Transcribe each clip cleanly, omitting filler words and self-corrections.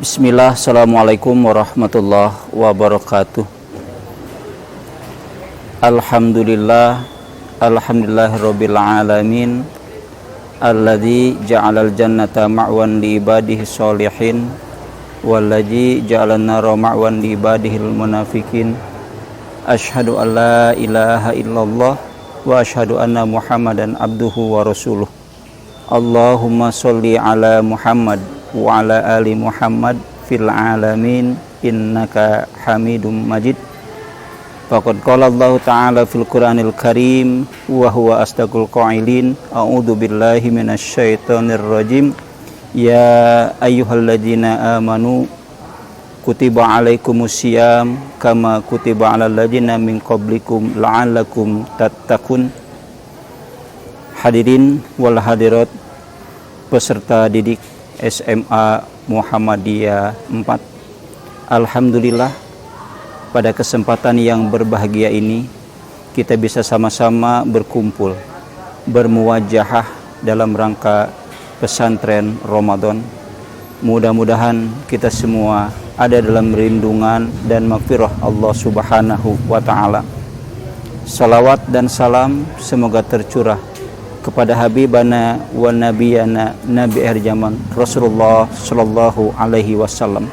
Bismillah, assalamualaikum warahmatullahi wabarakatuh. Alhamdulillah, alhamdulillahirabbil alamin. Alladzi ja'alal jannata ma'wan li ibadihi sholihin walladzi ja'alan nara ma'wan li ibadihil munafikin. Asyhadu an la ilaha illallah wa asyhadu anna Muhammadan abduhu wa rasuluh. Allahumma sholli ala Muhammad wa ala ali Muhammad fil alamin innaka Hamidum Majid. Faqad qala Allah Ta'ala fil Qur'anil Karim wa huwa asdaqul qailin. A'udzu billahi minasy syaithanir rajim. Ya ayyuhalladzina amanu kutiba alaikumusiyam kama kutiba alal ladzina min qablikum la'allakum tattaqun. Hadirin wal hadirat peserta didik SMA Muhammadiyah 4. Alhamdulillah, pada kesempatan yang berbahagia ini kita bisa sama-sama berkumpul, bermuwajahah dalam rangka pesantren Ramadan. Mudah-mudahan kita semua ada dalam lindungan dan maghfirah Allah Subhanahu wa Ta'ala. Salawat dan salam semoga tercurah kepada Habibana wa Nabiyana Nabi akhir zaman Rasulullah Sallallahu Alaihi Wasallam.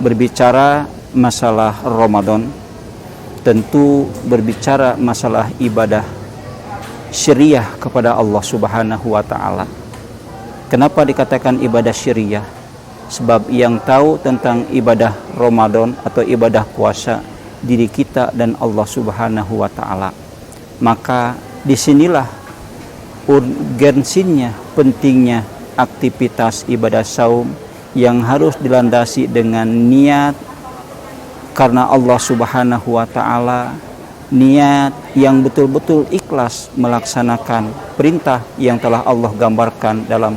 Berbicara masalah Ramadan, tentu berbicara masalah ibadah syariah kepada Allah Subhanahu wa Ta'ala. Kenapa dikatakan ibadah syariah? Sebab yang tahu tentang ibadah Ramadan atau ibadah puasa diri kita dan Allah Subhanahu wa Ta'ala. Maka disinilah urgensinya, pentingnya aktivitas ibadah saum yang harus dilandasi dengan niat karena Allah Subhanahu wa Ta'ala, niat yang betul-betul ikhlas melaksanakan perintah yang telah Allah gambarkan dalam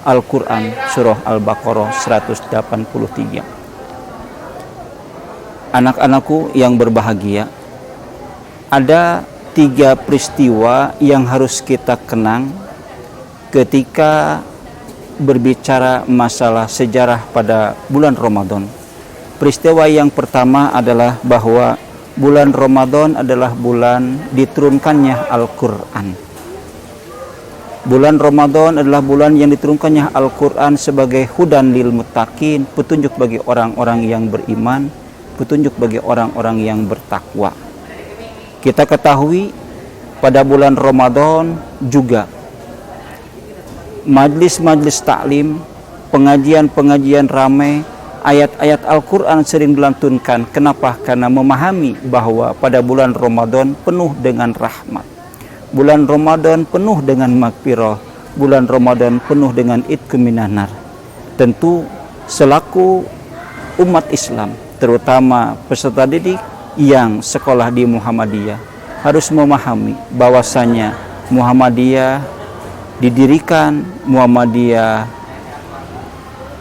Al-Quran surah Al-Baqarah 183. Anak-anakku yang berbahagia, ada 3 peristiwa yang harus kita kenang ketika berbicara masalah sejarah pada bulan Ramadan. Peristiwa yang pertama adalah bahwa bulan Ramadan adalah bulan diturunkannya Al-Quran. Bulan Ramadan adalah bulan yang diturunkannya Al-Quran sebagai hudan lil muttaqin, petunjuk bagi orang-orang yang beriman, petunjuk bagi orang-orang yang bertakwa. Kita ketahui pada bulan Ramadan juga majlis-majlis taklim, pengajian-pengajian ramai, ayat-ayat Al-Quran sering dilantunkan. Kenapa? Karena memahami bahwa pada bulan Ramadan penuh dengan rahmat, bulan Ramadan penuh dengan maghfirah, bulan Ramadan penuh dengan itqu minan nar. Tentu selaku umat Islam, terutama peserta didik yang sekolah di Muhammadiyah, harus memahami bahwasanya Muhammadiyah didirikan, Muhammadiyah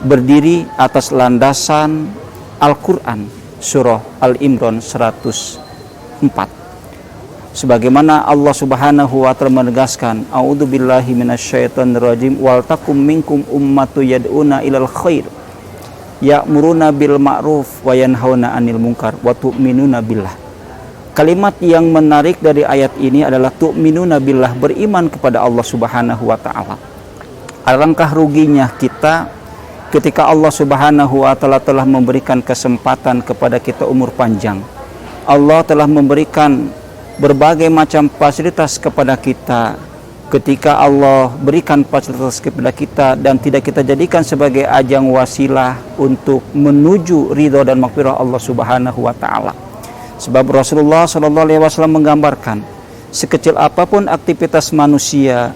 berdiri atas landasan Al-Quran surah Al-Imran 104. Sebagaimana Allah Subhanahu wa Ta'ala menegaskan, a'udzubillahi minasyaitonirrajim, wal takum minkum ummatu yad'una ilal khair ya'muruna bil ma'ruf wa yanhauna 'anil munkar wa tu'minuna billah. Kalimat yang menarik dari ayat ini adalah tu'minuna billah, beriman kepada Allah Subhanahu wa Ta'ala. Alangkah ruginya kita ketika Allah Subhanahu wa Ta'ala telah memberikan kesempatan kepada kita umur panjang. Allah telah memberikan berbagai macam fasilitas kepada kita. Ketika Allah berikan fasilitas kepada kita dan tidak kita jadikan sebagai ajang wasilah untuk menuju ridho dan maghfirah Allah Subhanahu wa Ta'ala. Sebab Rasulullah Sallallahu Alaihi Wasallam menggambarkan, sekecil apapun aktivitas manusia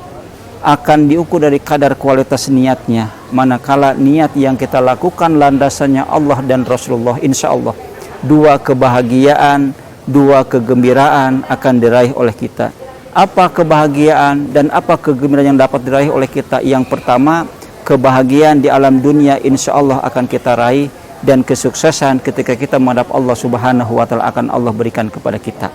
akan diukur dari kadar kualitas niatnya. Manakala niat yang kita lakukan landasannya Allah dan Rasulullah, insya Allah 2 kebahagiaan, 2 kegembiraan akan diraih oleh kita. Apa kebahagiaan dan apa kegembiraan yang dapat diraih oleh kita? Yang pertama, kebahagiaan di alam dunia insya Allah akan kita raih, dan kesuksesan ketika kita menghadap Allah Subhanahu wa Ta'ala akan Allah berikan kepada kita.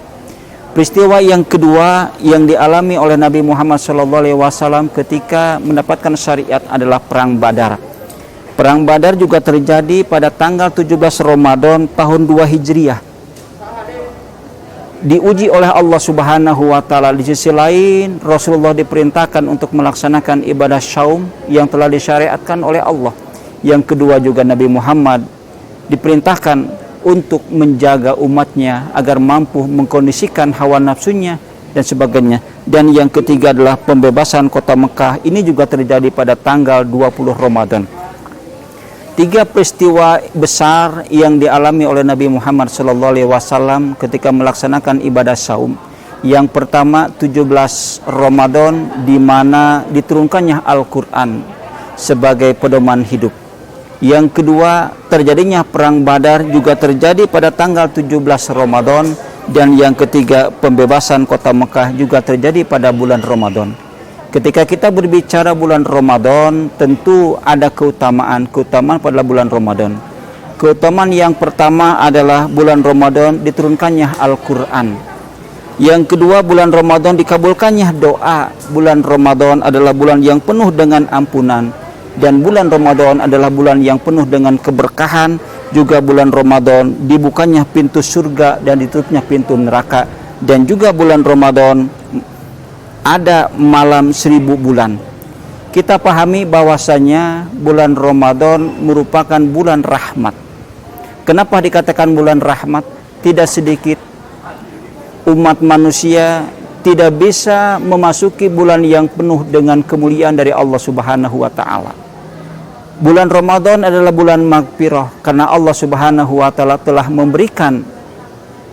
Peristiwa yang kedua yang dialami oleh Nabi Muhammad SAW ketika mendapatkan syariat adalah perang Badar. Perang Badar juga terjadi pada tanggal 17 Ramadan tahun 2 Hijriah. Diuji oleh Allah Subhanahu wa taala. Di sisi lain, Rasulullah diperintahkan untuk melaksanakan ibadah syaum yang telah disyariatkan oleh Allah. Yang kedua juga Nabi Muhammad diperintahkan untuk menjaga umatnya agar mampu mengkondisikan hawa nafsunya dan sebagainya. Dan yang ketiga adalah pembebasan kota Mekah. Ini juga terjadi pada tanggal 20 Ramadan. 3 peristiwa besar yang dialami oleh Nabi Muhammad SAW ketika melaksanakan ibadah saum. Yang pertama 17 Ramadan, di mana diturunkannya Al-Quran sebagai pedoman hidup. Yang kedua, terjadinya perang Badar juga terjadi pada tanggal 17 Ramadan. Dan yang ketiga, pembebasan kota Mekah juga terjadi pada bulan Ramadan. Ketika kita berbicara bulan Ramadan, tentu ada keutamaan pada bulan Ramadan. Keutamaan yang pertama adalah bulan Ramadan diturunkannya Al-Quran. Yang kedua, bulan Ramadan dikabulkannya doa. Bulan Ramadan adalah bulan yang penuh dengan ampunan. Dan bulan Ramadan adalah bulan yang penuh dengan keberkahan. Juga bulan Ramadan dibukanya pintu surga dan ditutupnya pintu neraka. Dan juga bulan Ramadan ada malam 1000 bulan. Kita pahami bahwasanya bulan Ramadan merupakan bulan rahmat. Kenapa dikatakan bulan rahmat? Tidak sedikit umat manusia tidak bisa memasuki bulan yang penuh dengan kemuliaan dari Allah Subhanahu wa taala. Bulan Ramadan adalah bulan magfirah karena Allah Subhanahu wa taala telah memberikan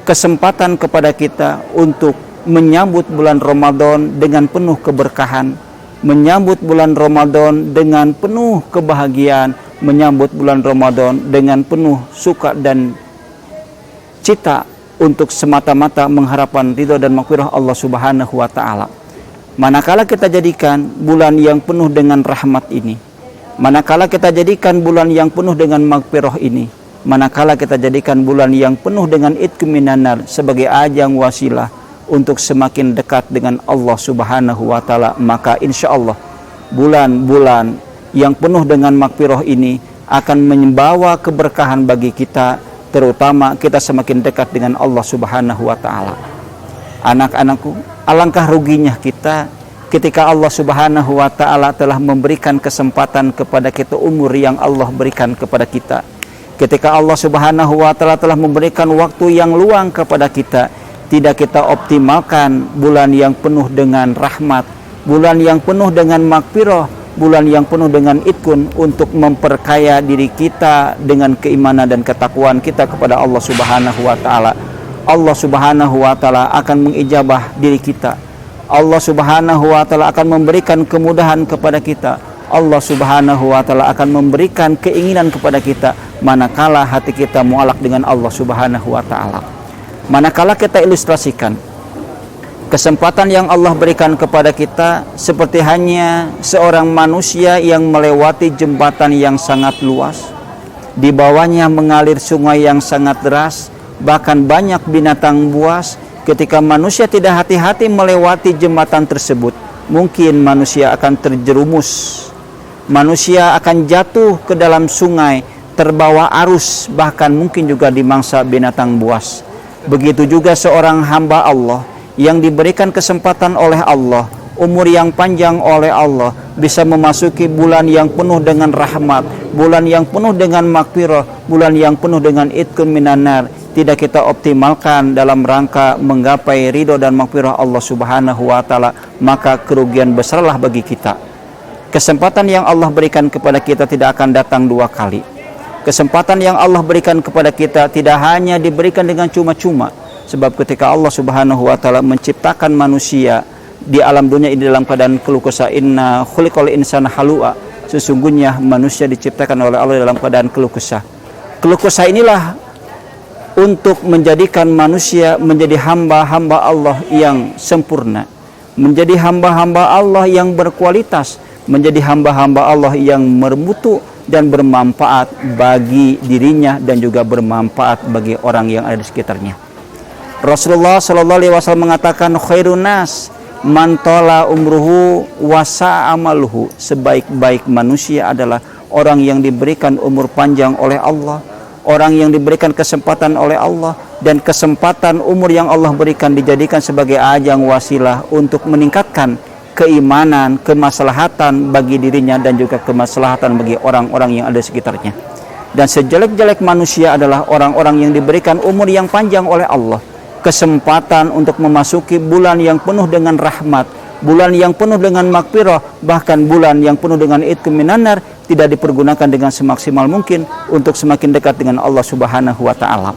kesempatan kepada kita untuk menyambut bulan Ramadan dengan penuh keberkahan, menyambut bulan Ramadan dengan penuh kebahagiaan, menyambut bulan Ramadan dengan penuh suka dan cita untuk semata-mata mengharapkan ridha dan maghfirah Allah Subhanahu wa taala. Manakala kita jadikan bulan yang penuh dengan rahmat ini, manakala kita jadikan bulan yang penuh dengan maghfirah ini, manakala kita jadikan bulan yang penuh dengan itqu minan nar sebagai ajang wasilah untuk semakin dekat dengan Allah Subhanahu wa taala, maka insya Allah bulan-bulan yang penuh dengan maghfirah ini akan membawa keberkahan bagi kita, terutama kita semakin dekat dengan Allah Subhanahu wa taala. Anak-anakku, alangkah ruginya kita ketika Allah Subhanahu wa taala telah memberikan kesempatan kepada kita umur yang Allah berikan kepada kita. Ketika Allah Subhanahu wa taala telah memberikan waktu yang luang kepada kita, tidak kita optimalkan bulan yang penuh dengan rahmat, bulan yang penuh dengan maghfirah, bulan yang penuh dengan itkun untuk memperkaya diri kita dengan keimanan dan ketakwaan kita kepada Allah Subhanahu wa taala. Allah Subhanahu wa taala akan mengijabah diri kita. Allah Subhanahu wa taala akan memberikan kemudahan kepada kita. Allah Subhanahu wa taala akan memberikan keinginan kepada kita manakala hati kita mualak dengan Allah Subhanahu wa taala. Manakala kita ilustrasikan kesempatan yang Allah berikan kepada kita seperti hanya seorang manusia yang melewati jembatan yang sangat luas, di bawahnya mengalir sungai yang sangat deras, bahkan banyak binatang buas. Ketika manusia tidak hati-hati melewati jembatan tersebut, mungkin manusia akan terjerumus, manusia akan jatuh ke dalam sungai, terbawa arus, bahkan mungkin juga dimangsa binatang buas. Begitu juga seorang hamba Allah yang diberikan kesempatan oleh Allah, umur yang panjang oleh Allah, bisa memasuki bulan yang penuh dengan rahmat, bulan yang penuh dengan maghfirah, bulan yang penuh dengan itqun minan nar, tidak kita optimalkan dalam rangka menggapai ridho dan maghfirah Allah Subhanahu wa taala, maka kerugian besarlah bagi kita. Kesempatan yang Allah berikan kepada kita tidak akan datang dua kali. Kesempatan yang Allah berikan kepada kita tidak hanya diberikan dengan cuma-cuma, sebab ketika Allah Subhanahu wa taala menciptakan manusia di alam dunia ini dalam keadaan keluh kesah, inna khuliqal insana halua, sesungguhnya manusia diciptakan oleh Allah dalam keadaan keluh kesah. Keluh kesah inilah untuk menjadikan manusia menjadi hamba-hamba Allah yang sempurna, menjadi hamba-hamba Allah yang berkualitas, menjadi hamba-hamba Allah yang bermutu dan bermanfaat bagi dirinya dan juga bermanfaat bagi orang yang ada di sekitarnya. Rasulullah SAW mengatakan, khairun nas man tola umruhu wasa amaluhu, sebaik-baik manusia adalah orang yang diberikan umur panjang oleh Allah, orang yang diberikan kesempatan oleh Allah, dan kesempatan umur yang Allah berikan dijadikan sebagai ajang wasilah untuk meningkatkan keimanan, kemaslahatan bagi dirinya dan juga kemaslahatan bagi orang-orang yang ada di sekitarnya. Dan sejelek-jelek manusia adalah orang-orang yang diberikan umur yang panjang oleh Allah, kesempatan untuk memasuki bulan yang penuh dengan rahmat, bulan yang penuh dengan maghfirah, bahkan bulan yang penuh dengan itqu minan nar, tidak dipergunakan dengan semaksimal mungkin untuk semakin dekat dengan Allah Subhanahu wa taala.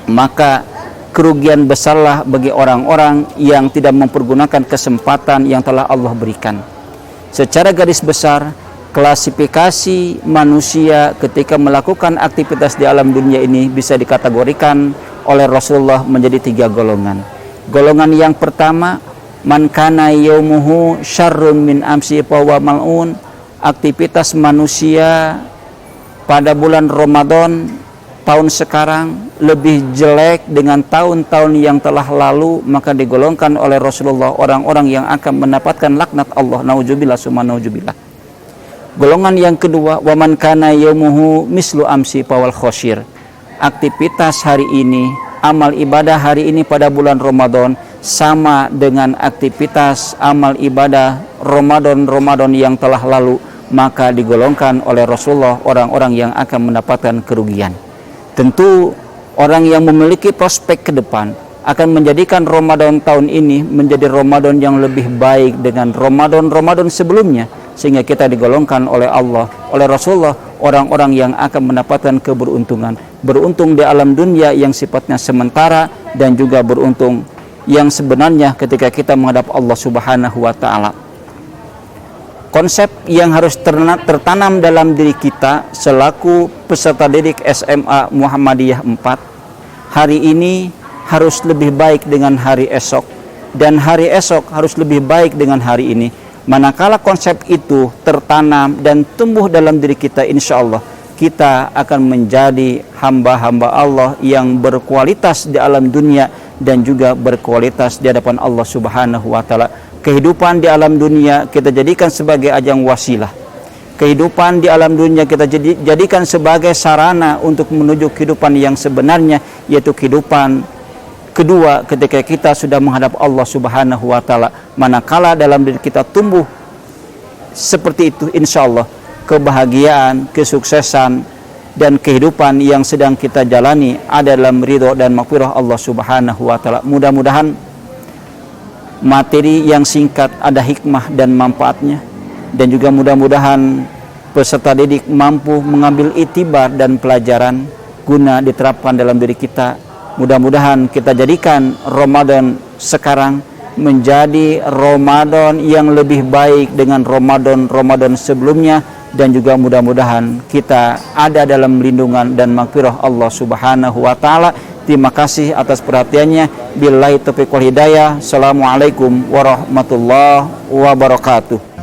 Maka kerugian besarlah bagi orang-orang yang tidak mempergunakan kesempatan yang telah Allah berikan. Secara garis besar, klasifikasi manusia ketika melakukan aktivitas di alam dunia ini bisa dikategorikan oleh Rasulullah menjadi 3 golongan. Golongan yang pertama, man kana yaumuhu syarrun min amsi fa huwa mal'un. Aktivitas manusia pada bulan Ramadan tahun sekarang lebih jelek dengan tahun-tahun yang telah lalu, maka digolongkan oleh Rasulullah orang-orang yang akan mendapatkan laknat Allah. Nauzubillah summa nauzubillah. Golongan yang kedua, waman kana yaumuhu mislu amsi fawal khosyir. Aktivitas hari ini, amal ibadah hari ini pada bulan Ramadan sama dengan aktivitas amal ibadah Ramadan yang telah lalu, maka digolongkan oleh Rasulullah orang-orang yang akan mendapatkan kerugian. Tentu orang yang memiliki prospek ke depan akan menjadikan Ramadan tahun ini menjadi Ramadan yang lebih baik dengan Ramadan sebelumnya, sehingga kita digolongkan oleh Allah, oleh Rasulullah, orang-orang yang akan mendapatkan keberuntungan. Beruntung di alam dunia yang sifatnya sementara, dan juga beruntung yang sebenarnya ketika kita menghadap Allah Subhanahu wa taala. Konsep yang harus tertanam dalam diri kita selaku peserta didik SMA Muhammadiyah 4, hari ini harus lebih baik dengan hari esok, dan hari esok harus lebih baik dengan hari ini. Manakala konsep itu tertanam dan tumbuh dalam diri kita, insya Allah kita akan menjadi hamba-hamba Allah yang berkualitas di alam dunia dan juga berkualitas di hadapan Allah Subhanahu wa taala. Kehidupan di alam dunia kita jadikan sebagai ajang wasilah. Kehidupan di alam dunia kita jadikan sebagai sarana untuk menuju kehidupan yang sebenarnya, yaitu kehidupan kedua ketika kita sudah menghadap Allah Subhanahu wa taala. Manakala dalam diri kita tumbuh seperti itu, insya Allah kebahagiaan, kesuksesan, dan kehidupan yang sedang kita jalani ada dalam ridho dan maghfirah Allah Subhanahu wa taala. Mudah-mudahan materi yang singkat ada hikmah dan manfaatnya, dan juga mudah-mudahan peserta didik mampu mengambil itibar dan pelajaran guna diterapkan dalam diri kita. Mudah-mudahan kita jadikan Ramadan sekarang menjadi Ramadan yang lebih baik dengan Ramadan sebelumnya, dan juga mudah-mudahan kita ada dalam lindungan dan maghfirah Allah Subhanahu wa taala. Terima kasih atas perhatiannya. Billahi taufiq wal hidayah. Assalamualaikum warahmatullahi wabarakatuh.